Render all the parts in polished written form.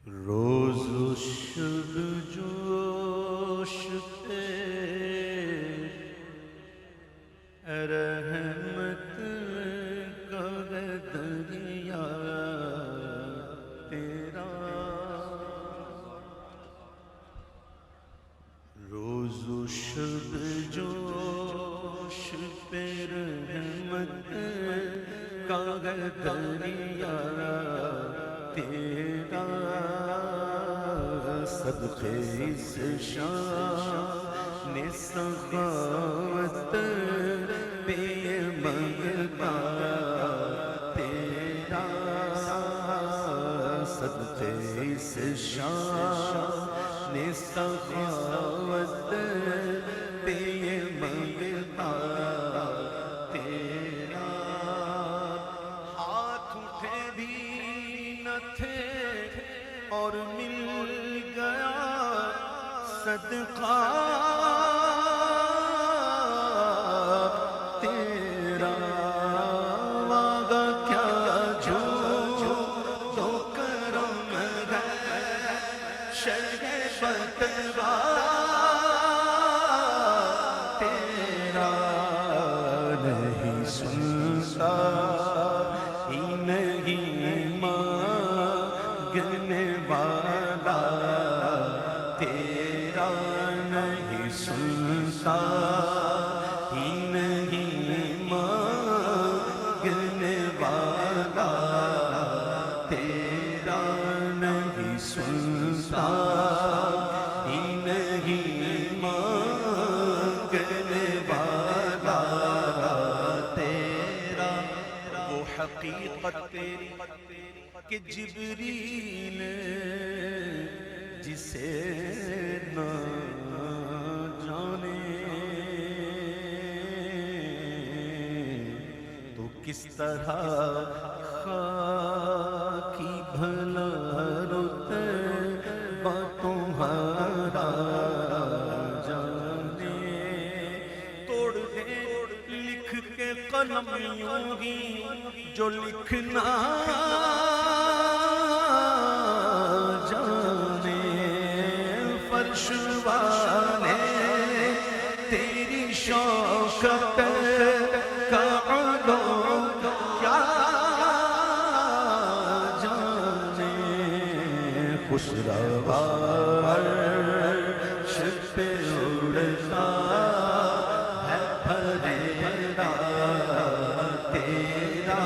روز و شب جوش پہ رحمت کا دریا تیرا، روز و شب جوش پہ رحمت کا دریا تیرا، صدقے اس شان سخاوت پہ منگتا تیرا، صدقے اس شان سخاوت پہ منگتا تیرا، ہاتھ اٹھے بھی نہ تھے اور مل گیا صدقہ تیرا، وعدہ کیا جھوٹ تو کرم ہے شرح فتویٰ تیرا، نہیں سنتا ہی نہیں مانگنے والا تیرا، نہیں سنتا ہی نہیں مانگنے والا تیرا، نہیں سنتا ہی نہیں مانگنے والا تیرا، وہ حقیقت تیری کہ جبریل جسے نہ جانے تو کس طرح خاکی بھلا رتبہ تمہارا جانے، توڑ دے لکھ کے قلم یوں ہی جو لکھنا جانے، فرش والے تیری شوکت کا علو کیا جانے، خوش روا عرش پہ اڑتا ہے پھریدا تیرا،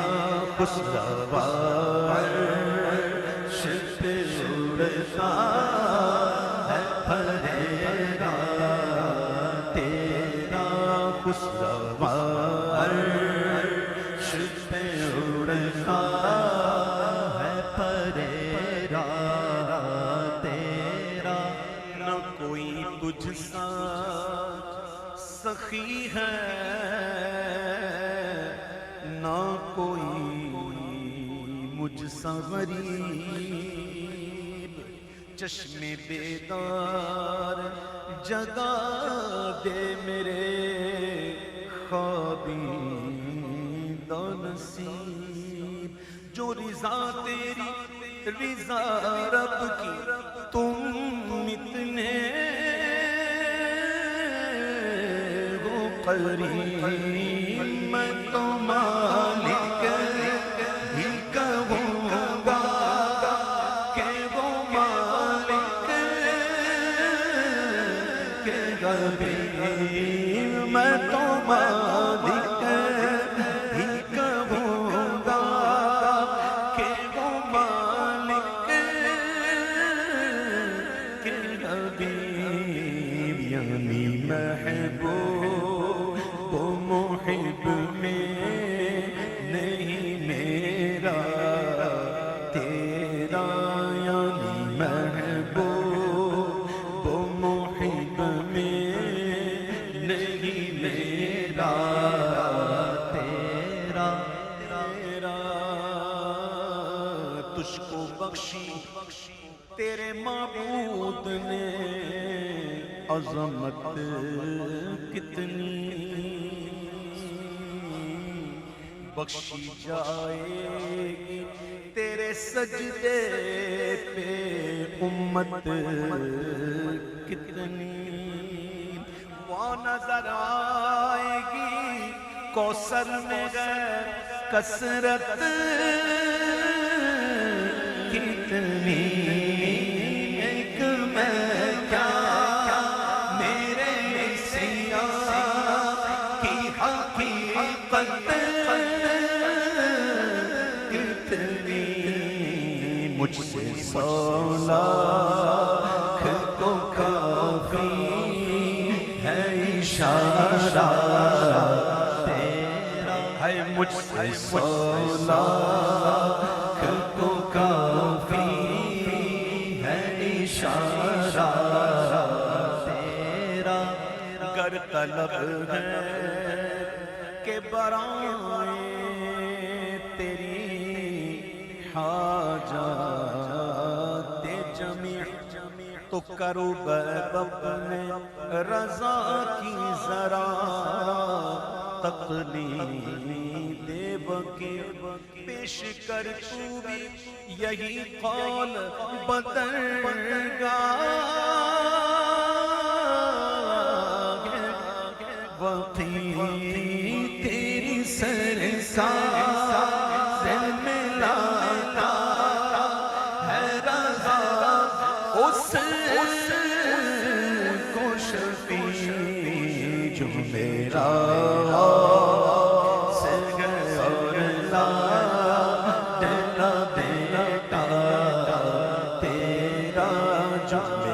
خوش روا عرش پہ اڑتا ہے پھریدا تیرا، خوش روا عرش پہ اڑتا ہے پھریدا تیرا، نہ کوئی تجھ سا سخی ہے نہ کوئی مجھ سا غریب، چشم بیدار جگا دے میرے خوابیدہ نصیب، جو رضا تیری رضا رب کی تم اتنے ہو قریب، میں تو مالک ہی کہوں گا کہ وہ مالک کے غریب، میں تو مالک ہی کہوں گا کہ وہ مالک کے غریب، یعنی محبوب و محب میں نہیں میرا تیرا، یعنی محبوب و محب میں نہیں میرا تیرا، تیرا تجھ کو بخشی تیرے معبود نے عظمت کتنی، بخشی جائے گی تیرے سجدے پہ امت کتنی وہ نظر آئے گی کوثر میں غیر کثرت کتنی ایک میں کیا میرے سیاہ کی حقیقت کتنی مجھ سے 100 لاکھ کو کافی ہے اشارہ تیرا ہے مجھ سے 100 لاکھ کو کافی ہے اشارہ تیرا گر طلب ہے کہ برائے حاجات جمیع تو کرو اپنے رضا کی ذرا تقلید بکی پیش کر تو بھی یہی قول بدرگاہ وقی تیری سرکار دل میں لاتا ہے رضا اس کو شفیع جو میرا سے اور لا دلا دیتا تیرا جو